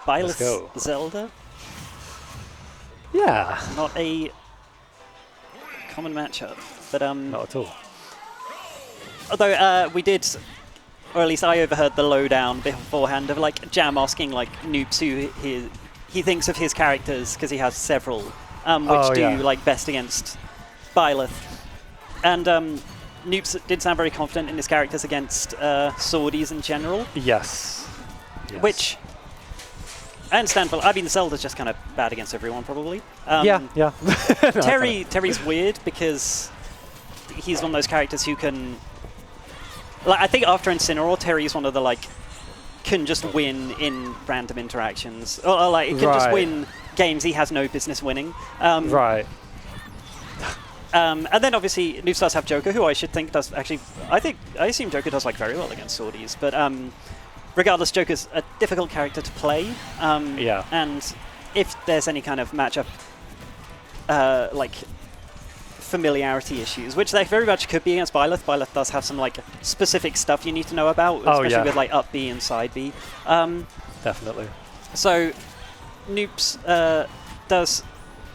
Byleth Zelda. Yeah. Not a common matchup, but Not at all. Although we did, or at least I overheard the lowdown beforehand of like Jam asking like Noops who he thinks of his characters, because he has several, which do like best against Byleth. And Noops did sound very confident in his characters against Swordies in general. Yes. Which I understand. I mean, Zelda's just kind of bad against everyone, probably. Yeah. Terry's weird because he's one of those characters who can. Like, I think after Incineroar, Terry's one of the can just win in random interactions, or like can just win games he has no business winning. Right. And then obviously Noops does have Joker, who I should think does actually. I assume Joker does like very well against Swordies, but regardless, Joker's a difficult character to play. And if there's any kind of matchup, like familiarity issues, which there very much could be against Byleth. Byleth does have some like specific stuff you need to know about, especially with like up B and side B. Definitely. So Noops does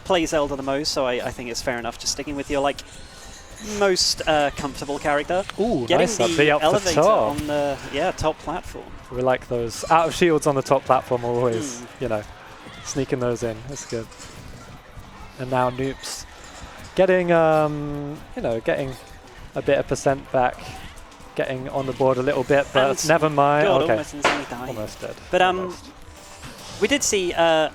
play Zelda the most, so I think it's fair enough just sticking with your like most comfortable character. Ooh, getting nice the up elevator the top. on the top platform. We like those out of shields on the top platform always, sneaking those in. That's good. And now Noops getting, getting a bit of percent back, getting on the board a little bit, but and never mind. God, okay. almost instantly died. Almost dead. But we did see that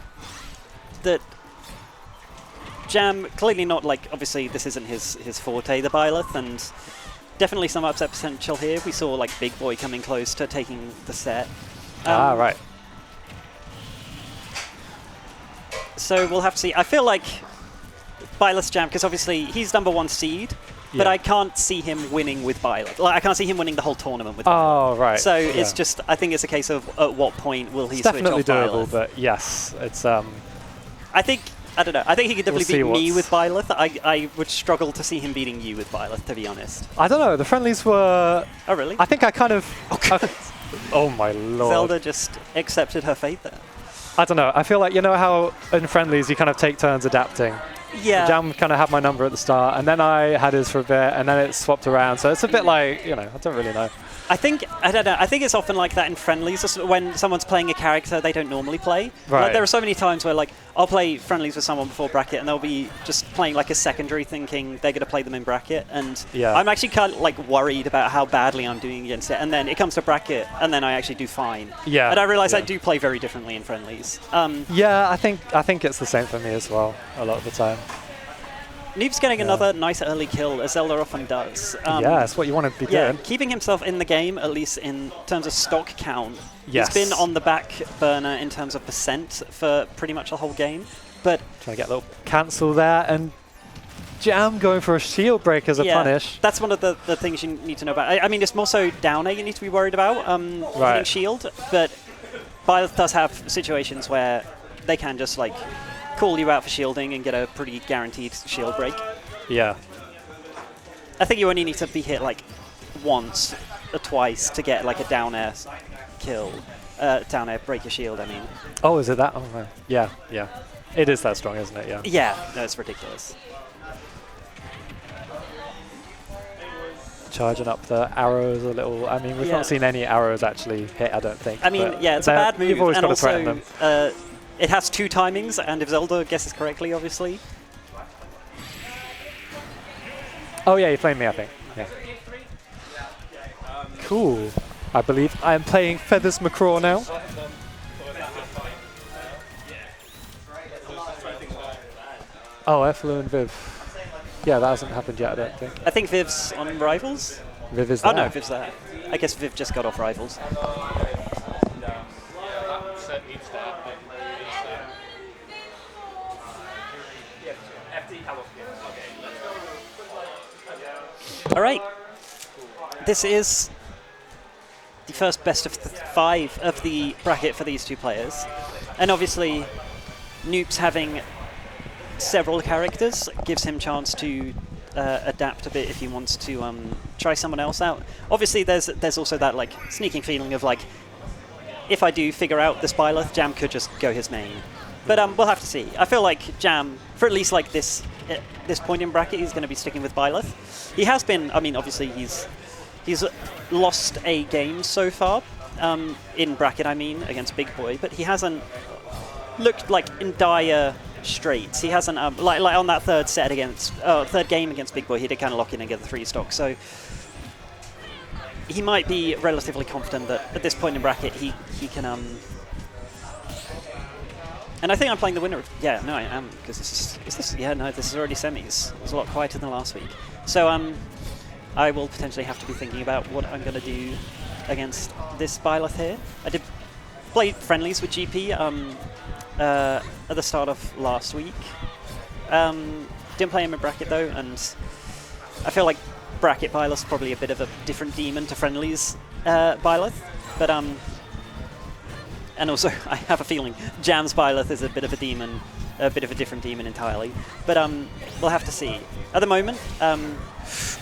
Jam, clearly not like, obviously this isn't his forte, the Byleth, and definitely some upset potential here. We saw like Big Boy coming close to taking the set. Right. So we'll have to see. I feel like Byleth's Jam, because obviously he's #1 seed, but I can't see him winning with Byleth. Like, I can't see him winning the whole tournament with Byleth. Oh, right. So it's just, I think it's a case of at what point will he it's switch off definitely doable, Byleth. but yes, it's... I don't know. I think he could definitely We'll beat me with Byleth. I would struggle to see him beating you with Byleth, to be honest. I don't know. The friendlies were... Oh, really? I think I kind of... Oh, my lord. Zelda just accepted her fate there. I don't know. I feel like, you know how in friendlies you kind of take turns adapting? Yeah. Jam kind of had my number at the start, and then I had his for a bit, and then it swapped around. So it's a bit like, I don't really know. I don't know. I think it's often like that in friendlies, just when someone's playing a character they don't normally play. Right. Like, there are so many times where like I'll play friendlies with someone before bracket, and they'll be just playing like a secondary, thinking they're going to play them in bracket, and I'm actually kind of like worried about how badly I'm doing against it. And then it comes to bracket, and then I actually do fine. Yeah. And I realize I do play very differently in friendlies. Yeah, I think it's the same for me as well a lot of the time. Noob's getting another nice early kill, as Zelda often does. Yeah, that's what you want to be doing. Keeping himself in the game, at least in terms of stock count. Yes. He's been on the back burner in terms of percent for pretty much the whole game. But trying to get a little cancel there, and Jam going for a shield break as a punish. That's one of the things you need to know about. I mean, it's more so down air you need to be worried about, hitting shield. But Byleth does have situations where they can just like call you out for shielding and get a pretty guaranteed shield break. Yeah. I think you only need to be hit like once or twice to get like a down air kill. Down air break your shield, I mean. Oh, is it that? Oh, right. Yeah, yeah. It is that strong, isn't it? Yeah. Yeah, no, it's ridiculous. Charging up the arrows a little. I mean, we've not seen any arrows actually hit, I don't think. I mean, it's a bad move. You've always and got to also, threaten them. It has 2 timings, and if Zelda guesses correctly, obviously. Oh yeah, you playing me, I think. Yeah. Cool. I believe I am playing Feathers McCraw now. Oh, Efflu and Viv. Yeah, that hasn't happened yet, I don't think. I think Viv's on Rivals. Viv is there. Oh no, Viv's there. I guess Viv just got off Rivals. All right. This is the first best of 5 of the bracket for these 2 players. And obviously, Noops having several characters gives him chance to adapt a bit if he wants to try someone else out. Obviously, there's also that like sneaking feeling of like, if I do figure out this Byleth, Jam could just go his main. But we'll have to see. I feel like Jam, for at least like this point in bracket, he's going to be sticking with Byleth. He has been. I mean, obviously he's lost a game so far in bracket. I mean, against Big Boy, but he hasn't looked like in dire straits. He hasn't like on that third game against Big Boy. He did kind of lock in and get the 3 stock. So he might be relatively confident that at this point in bracket he can. And I think I'm playing the winner of... Yeah, no, I am, because this is... Yeah, no, this is already semis. It was a lot quieter than last week. So I will potentially have to be thinking about what I'm going to do against this Byleth here. I did play friendlies with GP at the start of last week. Didn't play him in bracket, though, and I feel like bracket Byleth's probably a bit of a different demon to friendlies Byleth. But... And also, I have a feeling Jam's Byleth is a bit of a demon, a bit of a different demon entirely. But we'll have to see. At the moment,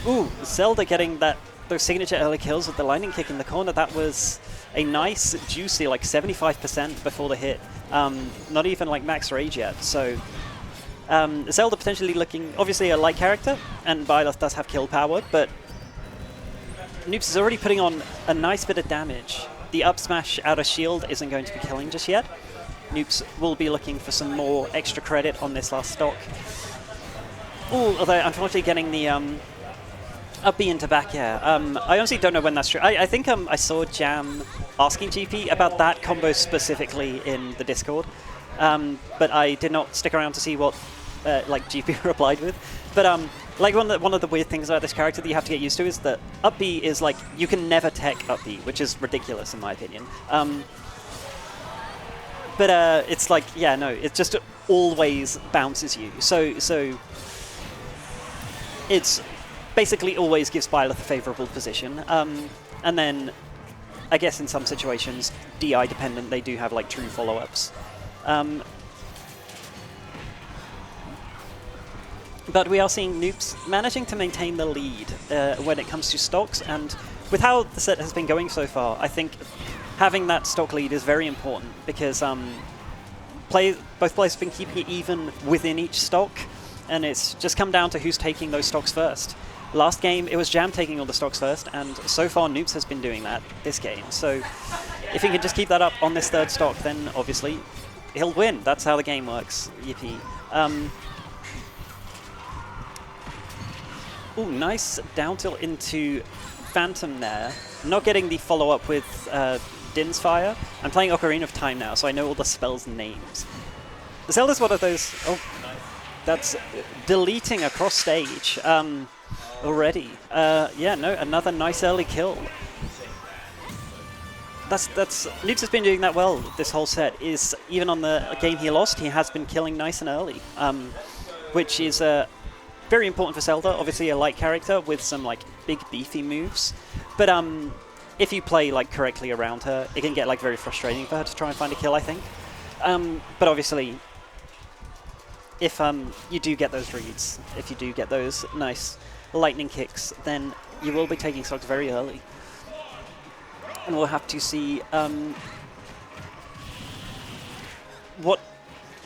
ooh, Zelda getting those signature early kills with the lightning kick in the corner. That was a nice, juicy, like 75% before the hit. Not even like max rage yet. So Zelda potentially looking, obviously a light character, and Byleth does have kill power, but Noops is already putting on a nice bit of damage. The up smash out of shield isn't going to be killing just yet. Noops will be looking for some more extra credit on this last stock. Ooh, although unfortunately getting the up B into back air. I honestly don't know when that's true. I think I saw Jam asking GP about that combo specifically in the Discord, but I did not stick around to see what like GP replied with. But like one of the weird things about this character that you have to get used to is that up B is like, you can never tech up B, which is ridiculous in my opinion. But it's like, yeah, no, it just always bounces you. So it's basically always gives Byleth a favorable position. And then I guess in some situations, DI dependent, they do have like true follow-ups. But we are seeing Noops managing to maintain the lead when it comes to stocks, and with how the set has been going so far, I think having that stock lead is very important, because both players have been keeping it even within each stock, and it's just come down to who's taking those stocks first. Last game, it was Jam taking all the stocks first, and so far Noops has been doing that this game. So if he can just keep that up on this third stock, then obviously he'll win. That's how the game works. Yippee. Ooh, nice down tilt into Phantom there. Not getting the follow-up with Din's Fire. I'm playing Ocarina of Time now, so I know all the spells' names. Zelda's one of those... Oh, that's deleting across stage already. Yeah, no, another nice early kill. Noops has been doing that well this whole set. Is even on the game he lost, he has been killing nice and early, which is very important for Zelda. Obviously a light character with some like big beefy moves, but if you play like correctly around her, it can get like very frustrating for her to try and find a kill, I think. But obviously, if you do get those reads, if you do get those nice lightning kicks, then you will be taking stocks very early. And we'll have to see what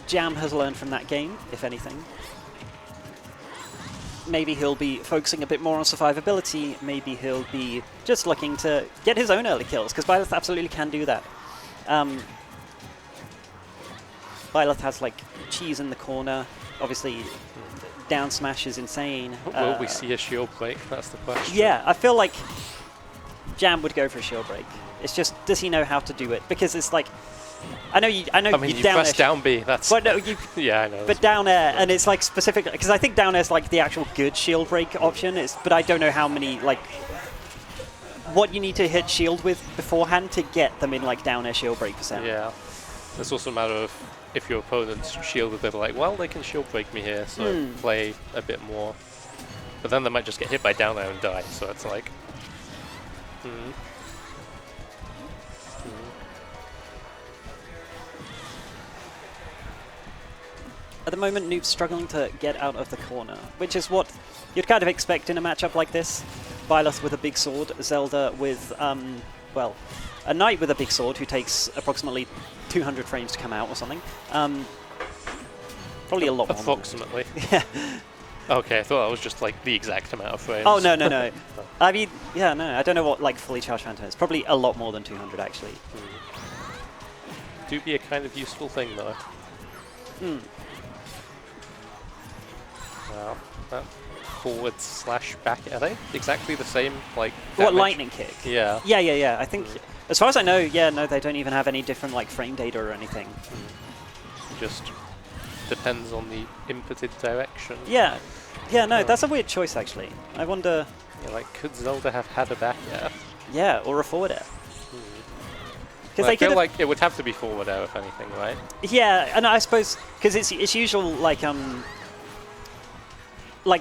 Jam has learned from that game, if anything. Maybe he'll be focusing a bit more on survivability. Maybe he'll be just looking to get his own early kills, because Byleth absolutely can do that. Byleth has like cheese in the corner. Obviously, down smash is insane. Will we see a shield break? That's the question. Yeah, I feel like Jam would go for a shield break. It's just, does he know how to do it? Because it's like, I mean, you press down B. That's. But no, you. Yeah, I know. But down air, and it's like specific, because I think down air is like the actual good shield break option. But I don't know how many like what you need to hit shield with beforehand to get them in like down air shield break %. Yeah, it's also a matter of if your opponent's shielded, they're like, well, they can shield break me here, so play a bit more. But then they might just get hit by down air and die. So it's like. At the moment, Noop's struggling to get out of the corner, which is what you'd kind of expect in a matchup like this. Byleth with a big sword, Zelda with, well, a knight with a big sword who takes approximately 200 frames to come out or something. Probably a lot more. Approximately. Yeah. Okay, I thought that was just like the exact amount of frames. Oh, no, no, no. I mean, yeah, no, I don't know what like fully charged Phantom is. Probably a lot more than 200 actually. Do be a kind of useful thing though. Wow, that forward/back, are they exactly the same? Like What, damage? lightning kick? Yeah. Yeah. I think, as far as I know, yeah, no, they don't even have any different like frame data or anything. Just depends on the inputted direction. Yeah, no, that's a weird choice actually. I wonder. Yeah, like, could Zelda have had a back air? Yeah, or a forward air. Well, I feel like it would have to be forward air if anything, right? Yeah, and I suppose because it's usual like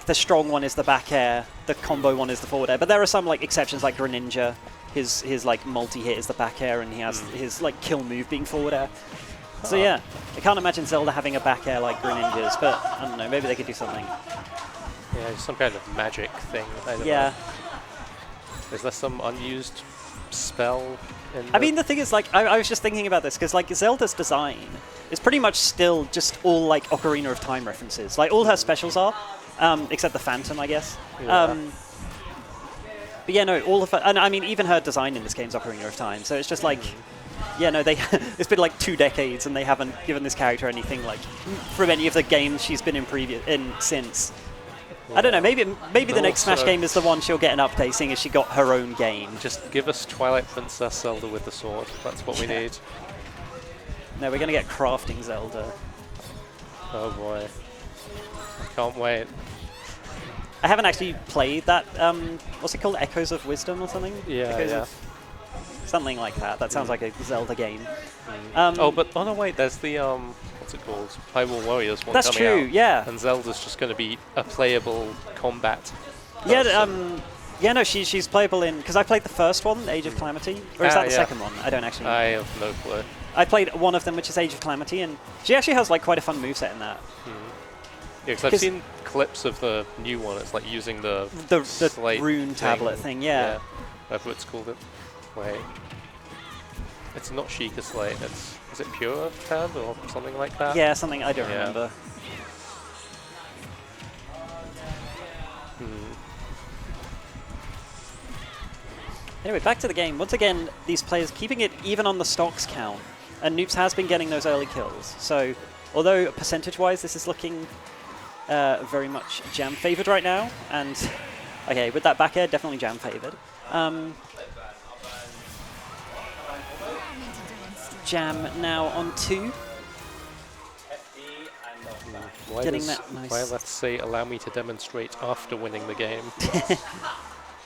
the strong one is the back air, the combo one is the forward air, but there are some like exceptions like Greninja. His like multi-hit is the back air, and he has his like kill move being forward air. So yeah, I can't imagine Zelda having a back air like Greninja's, but I don't know, maybe they could do something. Yeah, some kind of magic thing. I don't know. Is there some unused spell in I mean, the thing is, like, I was just thinking about this, because, like, Zelda's design is pretty much still just all, like, Ocarina of Time references. Like, all her specials are, except the Phantom, I guess. Yeah. But yeah, no, all of her, and I mean, even her design in this game is Ocarina of Time, so it's just like, yeah, no, they it's been like 2 decades, and they haven't given this character anything, like, from any of the games she's been in since. I don't know, maybe the next Smash game is the one she'll get an update, seeing as she got her own game. Just give us Twilight Princess Zelda with the sword. That's what we need. No, we're going to get crafting Zelda. Oh boy. I can't wait. I haven't actually played that, what's it called, Echoes of Wisdom or something? Yeah, Echoes yeah. of something like that. That sounds like a Zelda game. Oh no, wait, there's the, what's it called? Hyrule Warriors one That's coming true, out. yeah. And Zelda's just going to be a playable combat. Yeah, yeah, no, she's playable in, because I played the first one, Age of Calamity, or is that the second one? I don't actually know. I have no clue. I played one of them, which is Age of Calamity, and she actually has like quite a fun moveset in that. Yeah, because I've seen clips of the new one. It's like using the slate rune tablet thing, yeah. Whatever it's called. Wait. It's not Sheikah Slate, is it Pure Tab or something like that? Yeah, something I don't remember. Anyway, back to the game. Once again, these players keeping it even on the stocks count, and Noops has been getting those early kills. So, although percentage-wise this is looking very much jam favored right now, and okay, with that back air, definitely jam favored. Jam now on 2. Getting that nice. Why, let's say, allow me to demonstrate after winning the game.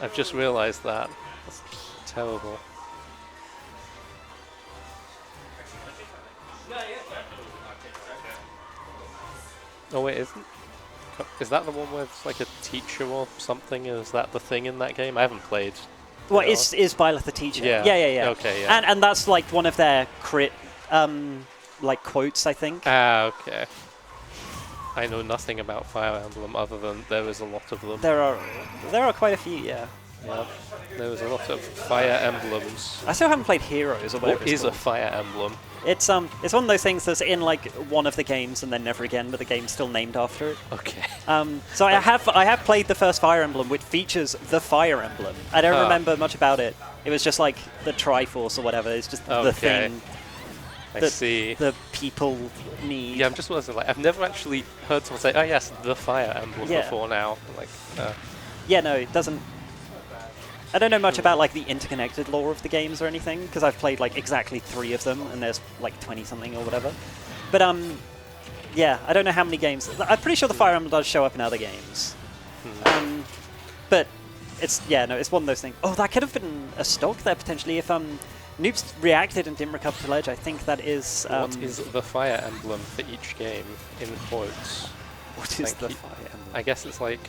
I've just realized that. That's terrible. Oh wait, is that the one where it's like a teacher or something? Is that the thing in that game? I haven't played. Well, is Byleth the teacher? Yeah. Yeah. Okay, yeah. And that's like one of their crit like quotes, I think. Ah, okay. I know nothing about Fire Emblem other than there is a lot of them. There are quite a few, yeah. Yeah. There was a lot of Fire Emblems. I still haven't played Heroes or whatever What it's is called. a Fire Emblem? It's one of those things that's in like one of the games and then never again, but the game's still named after it. Okay. So I have played the first Fire Emblem, which features the Fire Emblem. I don't remember much about it. It was just like the Triforce or whatever. It's just the thing I see. the people need. Yeah, I'm just wondering, like, I've never actually heard someone say, oh yes, the Fire Emblem before now. Like, Yeah, no, it doesn't. I don't know much about like the interconnected lore of the games or anything, because I've played like exactly 3 of them, and there's like 20 something or whatever. But yeah, I don't know how many games. I'm pretty sure the Fire Emblem does show up in other games. But it's it's one of those things. Oh, that could have been a stock there potentially if Noops reacted and didn't recover to ledge. I think that is. what is the Fire Emblem for each game in quotes? What is the Fire Emblem? I guess it's like.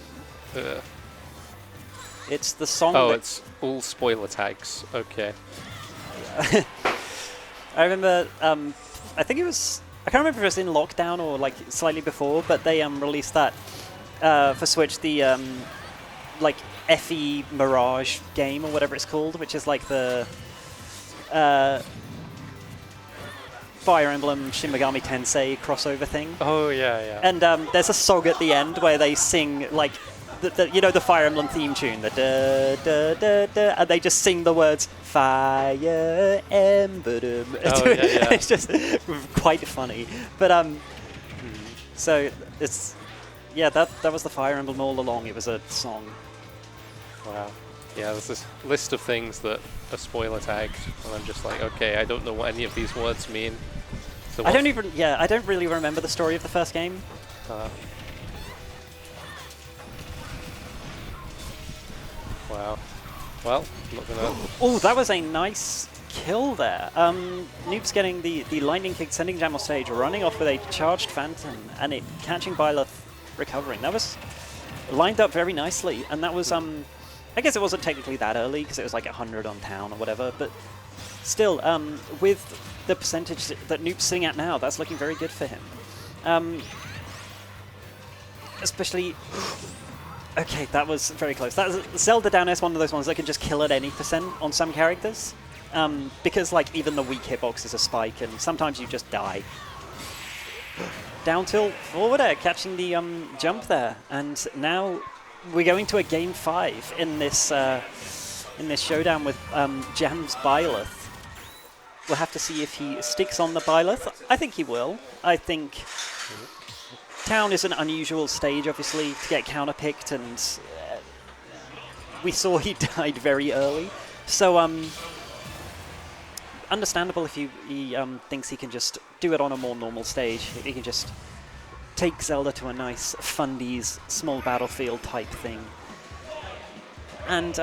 It's the song. Oh, it's all spoiler tags. Okay. I remember. I think it was. I can't remember if it was in lockdown or like slightly before, but they released that for Switch. The like FE Mirage game or whatever it's called, which is like the Fire Emblem Shin Megami Tensei crossover thing. Oh yeah, yeah. And there's a song at the end where they sing like the Fire Emblem theme tune, the da da da da, and they just sing the words Fire Emblem. Oh, yeah. It's just quite funny. But so it's that was the Fire Emblem all along. It was a song. Wow. Yeah, there's this list of things that are spoiler tagged, and I'm just like, okay, I don't know what any of these words mean. So I don't really remember the story of the first game. Wow. Well, not gonna. Oh, that was a nice kill there. Noops getting the lightning kick, sending Jam off stage, running off with a charged Phantom, and it catching Byleth, recovering. That was lined up very nicely, and that was I guess it wasn't technically that early because it was like 100 on town or whatever, but still, with the percentage that Noop's sitting at now, that's looking very good for him. Especially, okay, that was very close. Zelda down is one of those ones that can just kill at any percent on some characters, because like even the weak hitbox is a spike, and sometimes you just die. Down tilt forward air, catching the jump there, and now we're going to a game 5 in this showdown with Jam's Byleth. We'll have to see if he sticks on the Byleth. I think he will. I think Town is an unusual stage, obviously, to get counterpicked, and we saw he died very early. So understandable if he thinks he can just do it on a more normal stage. He can just take Zelda to a nice fundies, small battlefield type thing, and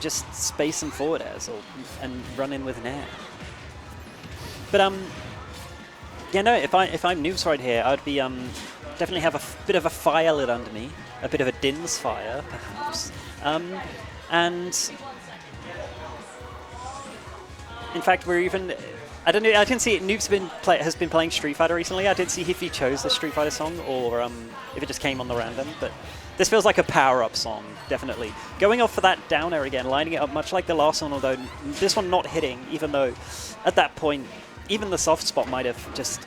just space and forward airs and run in with an air. But yeah, no, if I'm Noops right here, I'd be definitely have a bit of a fire lit under me, a bit of a Din's fire, perhaps, and in fact we're even. I don't know. I didn't see it. Noops has been playing Street Fighter recently. I didn't see if he chose the Street Fighter song or if it just came on the random. But this feels like a power-up song, definitely. Going off for that down air again, lining it up much like the last one, although this one not hitting. Even though at that point, even the soft spot might have just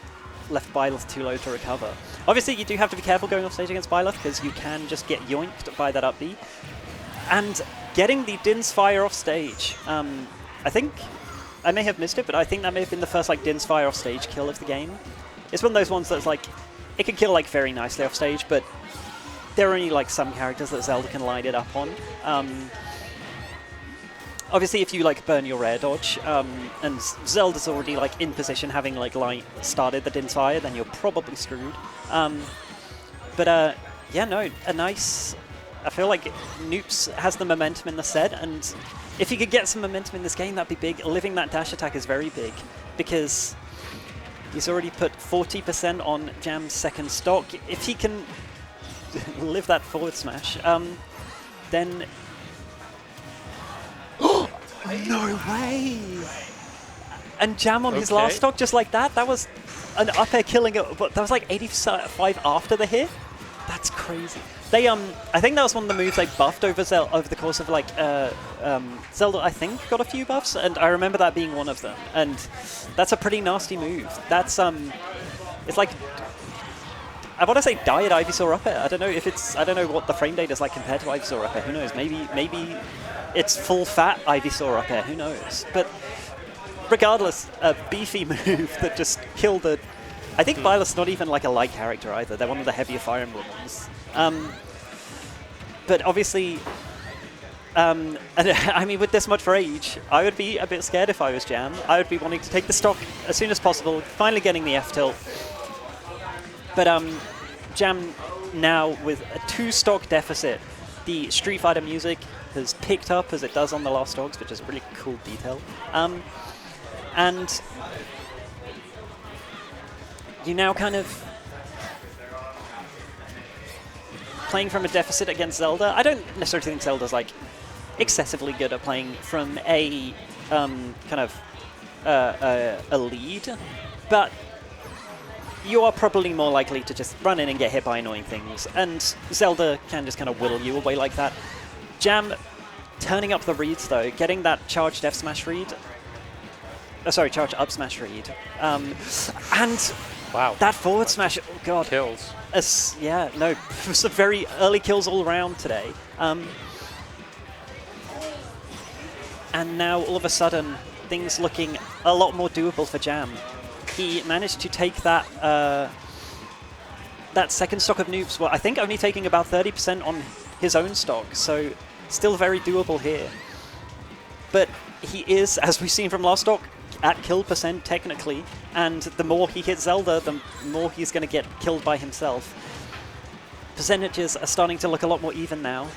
left Byleth too low to recover. Obviously, you do have to be careful going off stage against Byleth because you can just get yoinked by that up B. And getting the Din's Fire off stage, I think. I may have missed it, but I think that may have been the first like Din's Fire off stage kill of the game. It's one of those ones that's like, it can kill like very nicely off stage, but there are only like some characters that Zelda can line it up on. Obviously, if you like burn your air dodge, and Zelda's already like in position, having like started the Din's Fire, then you're probably screwed. But yeah, no, a nice. I feel like Noops has the momentum in the set, and if he could get some momentum in this game, that'd be big. Living that dash attack is very big, because he's already put 40% on Jam's second stock. If he can live that forward smash, then... No way! And Jam on his last stock just like that? That was an up air killing it, but that was like 85 after the hit? That's crazy. They I think that was one of the moves they buffed over the course of like Zelda. I think got a few buffs, and I remember that being one of them. And that's a pretty nasty move. That's it's like I want to say diet Ivysaur up air. I don't know if it's I don't know what the frame data is like compared to Ivysaur up air. Who knows? Maybe it's full fat Ivysaur up air. Who knows? But regardless, a beefy move that just killed the. I think Byleth's not even like a light character either. They're one of the heavier Fire Emblem ones. But obviously, and I mean, with this much rage, I would be a bit scared if I was Jam. I would be wanting to take the stock as soon as possible, finally getting the F-tilt. But Jam now with a 2-stock deficit. The Street Fighter music has picked up as it does on the last stocks, which is a really cool detail. And you now kind of playing from a deficit against Zelda. I don't necessarily think Zelda's like excessively good at playing from a kind of a lead, but you are probably more likely to just run in and get hit by annoying things, and Zelda can just kind of whittle you away like that. Jam turning up the reads though, getting that charged F smash read, sorry, charge up smash read. And Wow. that forward smash, oh god. Kills. Yeah, no, some very early kills all around today. And now all of a sudden, things looking a lot more doable for Jam. He managed to take that that second stock of Noops, well, I think only taking about 30% on his own stock, so still very doable here. But he is, as we've seen from last stock, at kill percent technically, and the more he hits Zelda, the more he's going to get killed by himself. Percentages are starting to look a lot more even now.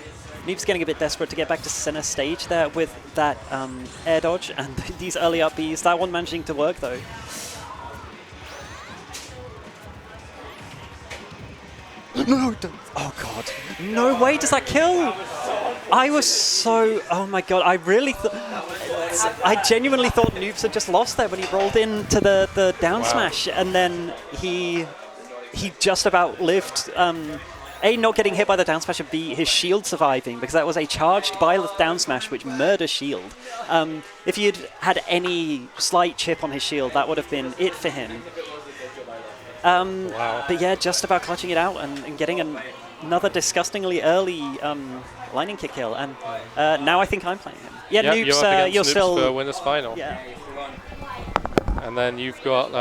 Noob's getting a bit desperate to get back to center stage there with that air dodge and these early up Bs. That one managing to work though. No, don't. Oh god. No way does that kill! I was so... Oh my god, I really thought... I genuinely thought Noops had just lost there when he rolled into the down smash, and then he just about lived... A, not getting hit by the down smash, and B, his shield surviving, because that was a charged byleth down smash which murders shield. If you'd had any slight chip on his shield, that would have been it for him. But yeah, just about clutching it out and getting another disgustingly early lightning kick kill. And now I think I'm playing him. Yeah, yep, Noops, you're Noops still... for winners final. Yeah. And then you've got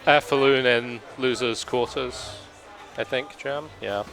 Air Falloon in losers quarters, I think, Jam? Yeah.